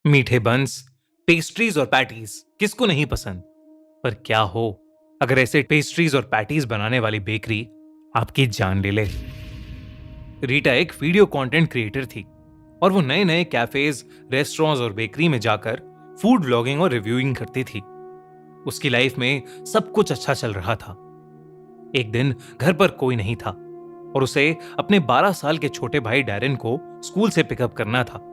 मीठे बंस, पेस्ट्रीज और पैटीज किसको नहीं पसंद। पर क्या हो अगर ऐसे पेस्ट्रीज और पैटीज बनाने वाली बेकरी आपकी जान ले ले। रीटा एक वीडियो कंटेंट क्रिएटर थी और वो नए नए कैफेज, रेस्टोरेंट्स और बेकरी में जाकर फूड ब्लॉगिंग और रिव्यूइंग करती थी। उसकी लाइफ में सब कुछ अच्छा चल रहा था। एक दिन घर पर कोई नहीं था और उसे अपने 12 साल के छोटे भाई डैरेन को स्कूल से पिकअप करना था।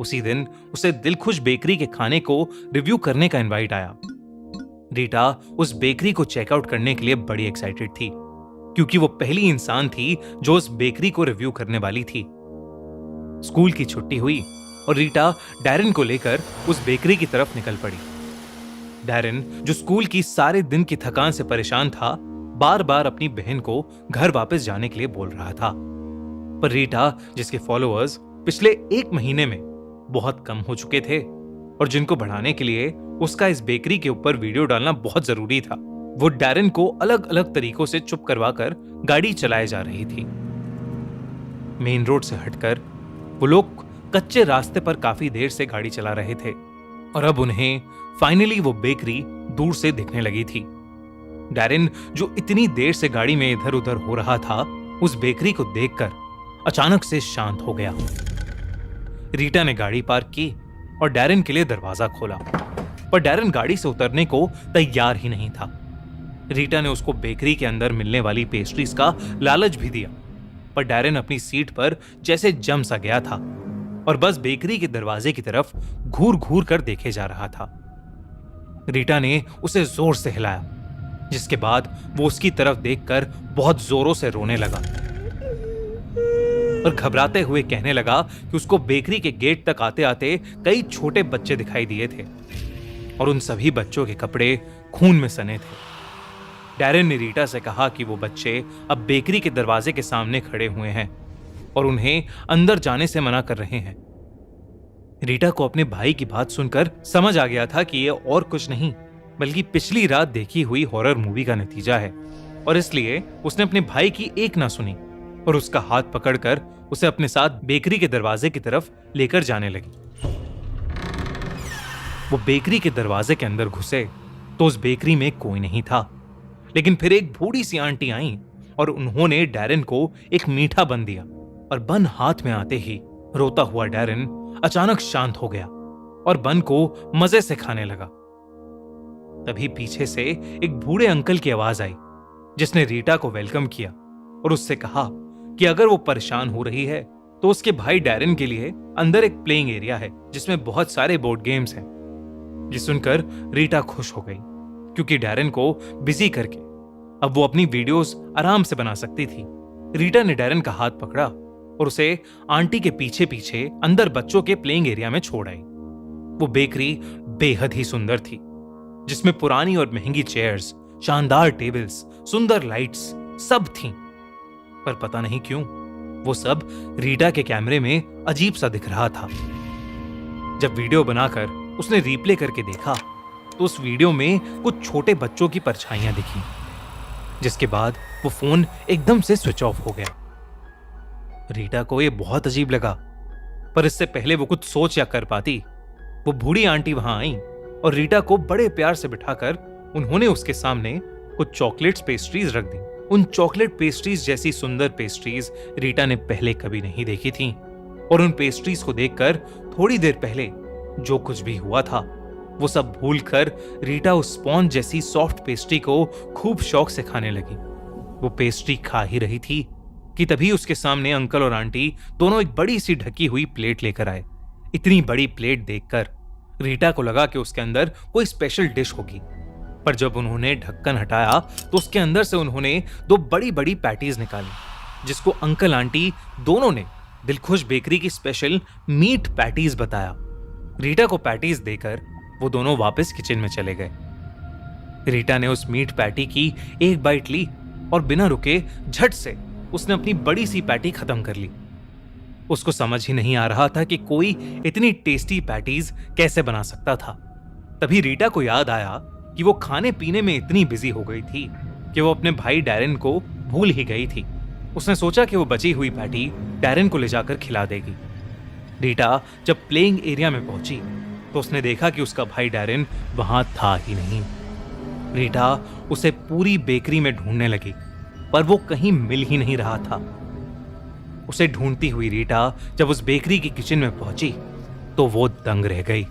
उसी दिन उसे दिलखुश बेकरी के खाने को रिव्यू करने का इनवाइट आया। रीटा उस बेकरी को चेकआउट करने के लिए बड़ी एक्साइटेड थी क्योंकि वो पहली इंसान थी जो उस बेकरी को रिव्यू करने वाली थी। स्कूल की छुट्टी हुई और रीटा डैरेन को लेकर उस बेकरी की तरफ निकल पड़ी। डैरेन, जो स्कूल की सारे दिन की थकान से परेशान था, बार बार अपनी बहन को घर वापस जाने के लिए बोल रहा था। पर रीटा, जिसके फॉलोअर्स पिछले एक महीने में बहुत कम हो चुके थे और जिनको बढ़ाने के लिए उसका इस बेकरी के ऊपर वीडियो डालना बहुत जरूरी था, वो डैरेन को अलग अलग तरीकों से चुप करवाकर गाड़ी चलाए जा रही थी। मेन रोड से हटकर वो लोग कच्चे रास्ते पर काफी देर से गाड़ी चला रहे थे और अब उन्हें फाइनली वो बेकरी दूर से दिखने लगी थी। डैरेन, जो इतनी देर से गाड़ी में इधर उधर हो रहा था, उस बेकरी को देखकर अचानक से शांत हो गया। रीटा ने गाड़ी पार्क की और डैरेन के लिए दरवाजा खोला, पर डैरेन गाड़ी से उतरने को तैयार ही नहीं था। रीटा ने उसको बेकरी के अंदर मिलने वाली पेस्ट्रीज का लालच भी दिया, पर डैरेन अपनी सीट पर जैसे जम सा गया था और बस बेकरी के दरवाजे की तरफ घूर घूर कर देखे जा रहा था। रीटा ने उसे जोर से हिलाया, जिसके बाद वो उसकी तरफ देखकर बहुत जोरों से रोने लगा और घबराते हुए कहने लगा कि उसको बेकरी के गेट तक आते आते कई छोटे बच्चे दिखाई दिए थे और उन सभी बच्चों के कपड़े खून में सने थे। डैरेन ने रीटा से कहा कि वो बच्चे अब बेकरी के दरवाजे के सामने खड़े हुए हैं और उन्हें अंदर जाने से मना कर रहे हैं। रीटा को अपने भाई की बात सुनकर समझ आ गया था कि ये और कुछ नहीं बल्कि पिछली रात देखी हुई हॉरर मूवी का नतीजा है, और इसलिए उसने अपने भाई की एक ना सुनी और उसका हाथ पकड़कर उसे अपने साथ बेकरी के दरवाजे की तरफ लेकर जाने लगी। वो बेकरी के दरवाजे के अंदर घुसे तो उस बेकरी में कोई नहीं था, लेकिन फिर एक बूढ़ी सी आंटी आई और उन्होंने डैरेन को एक मीठा बन दिया और बन हाथ में आते ही रोता हुआ डैरेन अचानक शांत हो गया और बन को मजे से खाने लगा। तभी पीछे से एक बूढ़े अंकल की आवाज आई, जिसने रीटा को वेलकम किया और उससे कहा कि अगर वो परेशान हो रही है तो उसके भाई डैरेन के लिए अंदर एक प्लेइंग एरिया है जिसमें बहुत सारे बोर्ड गेम्स हैं। ये सुनकर रीटा खुश हो गई क्योंकि डैरेन को बिजी करके अब वो अपनी वीडियोस आराम से बना सकती थी। रीटा ने डैरेन का हाथ पकड़ा और उसे आंटी के पीछे पीछे अंदर बच्चों के प्लेइंग एरिया में छोड़ आई। वो बेकरी बेहद ही सुंदर थी, जिसमें पुरानी और महंगी चेयर्स, शानदार टेबल्स, सुंदर लाइट्स सब थीं। पर पता नहीं क्यों वो सब रीटा के कैमरे में अजीब सा दिख रहा था। जब वीडियो बनाकर उसने रिप्ले करके देखा तो उस वीडियो में कुछ छोटे बच्चों की परछाइयां दिखी, जिसके बाद वो फोन एकदम से स्विच ऑफ हो गया। रीटा को ये बहुत अजीब लगा, पर इससे पहले वो कुछ सोच या कर पाती, वो बूढ़ी आंटी वहां आई और रीटा को बड़े प्यार से बिठाकर उन्होंने उसके सामने कुछ चॉकलेट्स पेस्ट्रीज रख दी। उन चॉकलेट पेस्ट्रीज जैसी सुंदर पेस्ट्रीज रीटा ने पहले कभी नहीं देखी थी और उन पेस्ट्रीज को देखकर थोड़ी देर पहले जो कुछ भी हुआ था वो सब भूलकर रीटा उस स्पॉन्ज जैसी सॉफ्ट पेस्ट्री को खूब शौक से खाने लगी। वो पेस्ट्री खा ही रही थी कि तभी उसके सामने अंकल और आंटी दोनों एक बड़ी सी ढकी हुई प्लेट लेकर आए। इतनी बड़ी प्लेट देखकर रीटा को लगा कि उसके अंदर कोई स्पेशल डिश होगी, पर जब उन्होंने ढक्कन हटाया तो उसके अंदर से उन्होंने दो बड़ी बड़ी पैटीज निकाली, जिसको अंकल आंटी दोनों ने दिलखुश बेकरी की स्पेशल मीट पैटीज बताया। रीटा को पैटीज देकर वो दोनों वापस किचन में चले गए। रीटा ने उस मीट पैटी की एक बाइट ली और बिना रुके झट से उसने अपनी बड़ी सी पैटी खत्म कर ली। उसको समझ ही नहीं आ रहा था कि कोई इतनी टेस्टी पैटीज कैसे बना सकता था। तभी रीटा को याद आया कि वो खाने पीने में इतनी बिजी हो गई थी कि वो अपने भाई डैरेन को भूल ही गई थी। उसने सोचा कि वो बची हुई पैटी डैरेन को ले जाकर खिला देगी। रीटा जब प्लेइंग एरिया में पहुंची तो उसने देखा कि उसका भाई डैरेन वहां था ही नहीं। रीटा उसे पूरी बेकरी में ढूंढने लगी, पर वो कहीं मिल ही नहीं रहा था। उसे ढूंढती हुई रीटा जब उस बेकरी की किचन में पहुंची तो वो दंग रह गई।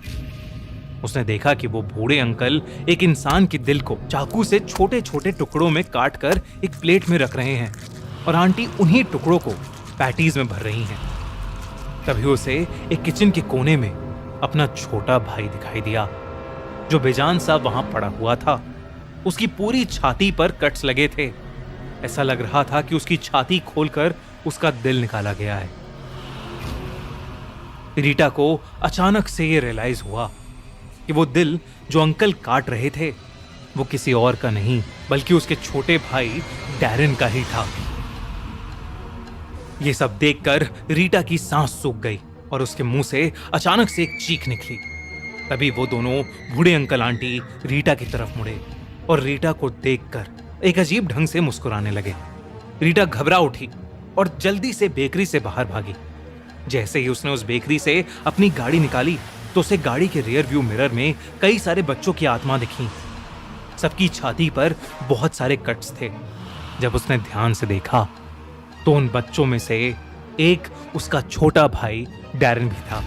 उसने देखा कि वो बूढ़े अंकल एक इंसान के दिल को चाकू से छोटे छोटे टुकड़ों में काट कर एक प्लेट में रख रहे हैं और आंटी उन्हीं टुकड़ों को पैटीज में भर रही हैं। तभी उसे एक किचन के कोने में अपना छोटा भाई दिखाई दिया, जो बेजान सा वहां पड़ा हुआ था। उसकी पूरी छाती पर कट्स लगे थे। ऐसा लग रहा था कि उसकी छाती खोलकर उसका दिल निकाला गया है। रीटा को अचानक से यह रियलाइज हुआ कि वो दिल जो अंकल काट रहे थे वो किसी और का नहीं बल्कि उसके छोटे भाई डैरेन का ही था। ये सब देखकर रीटा की सांस सूख गई और उसके मुंह से अचानक से एक चीख निकली। तभी वो दोनों बूढ़े अंकल आंटी रीटा की तरफ मुड़े और रीटा को देखकर एक अजीब ढंग से मुस्कुराने लगे। रीटा घबरा उठी और जल्दी से बेकरी से बाहर भागी। जैसे ही उसने उस बेकरी से अपनी गाड़ी निकाली तो उसे गाड़ी के रियर व्यू मिरर में कई सारे बच्चों की आत्मा दिखी। सबकी छाती पर बहुत सारे कट्स थे। जब उसने ध्यान से देखा तो उन बच्चों में से एक उसका छोटा भाई डैरेन भी था।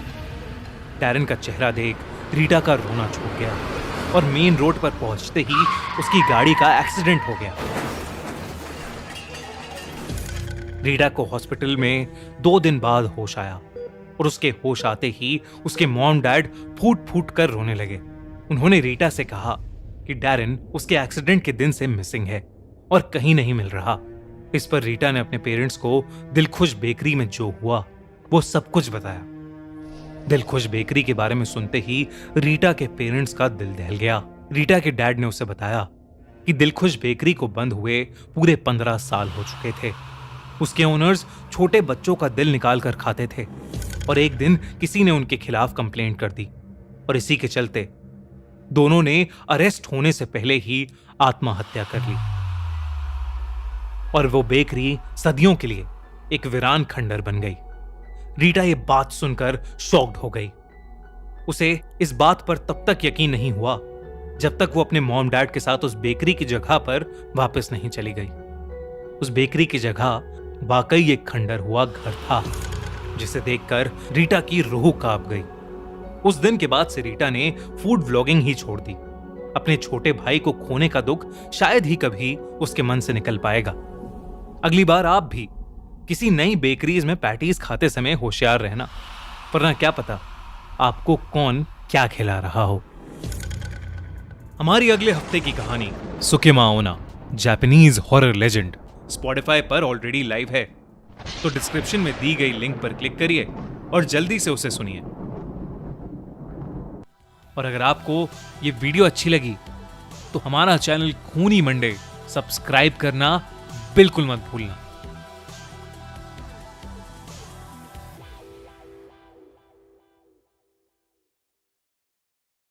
डैरेन का चेहरा देख रीटा का रोना छूट गया और मेन रोड पर पहुंचते ही उसकी गाड़ी का एक्सीडेंट हो गया। रीटा को हॉस्पिटल में 2 दिन बाद होश आया और उसके होश आते ही उसके मॉम डैड फूट फूट कर रोने लगे। उन्होंने रीटा से कहा कि डैरेन उसके एक्सीडेंट के दिन से मिसिंग है और कहीं नहीं मिल रहा। इस पर रीटा ने अपने पेरेंट्स को दिलखुश बेकरी में जो हुआ वो सब कुछ बताया। दिलखुश बेकरी के बारे में सुनते ही रीटा के पेरेंट्स का दिल दहल गया। रीटा के डैड ने उसे बताया कि दिलखुश बेकरी को बंद हुए पूरे 15 साल हो चुके थे। उसके ओनर्स छोटे बच्चों का दिल निकाल कर खाते थे और एक दिन किसी ने उनके खिलाफ कंप्लेंट कर दी और इसी के चलते दोनों ने अरेस्ट होने से पहले ही आत्महत्या कर ली और वो बेकरी सदियों के लिए एक वीरान खंडर बन गई। रीटा ये बात सुनकर शॉक्ड हो गई। उसे इस बात पर तब तक यकीन नहीं हुआ जब तक वो अपने मॉम डैड के साथ उस बेकरी की जगह पर वापस नहीं चली गई। उस बेकरी की जगह वाकई एक खंडर हुआ घर था, जिसे देखकर रीटा की रूह कांप गई। उस दिन के बाद से रीटा ने फूड व्लॉगिंग ही छोड़ दी। अपने छोटे भाई को खोने का दुख शायद ही कभी उसके मन से निकल पाएगा। अगली बार आप भी किसी नई बेकरीज में पैटीज खाते समय होशियार रहना, वरना क्या पता आपको कौन क्या खिला रहा हो। हमारी अगले हफ्ते की कहानी सुकिमा ओना, जापानीज हॉरर लेजेंड, स्पॉटिफाई पर ऑलरेडी लाइव है, तो डिस्क्रिप्शन में दी गई लिंक पर क्लिक करिए और जल्दी से उसे सुनिए। और अगर आपको ये वीडियो अच्छी लगी तो हमारा चैनल खूनी मंडे सब्सक्राइब करना बिल्कुल मत भूलना।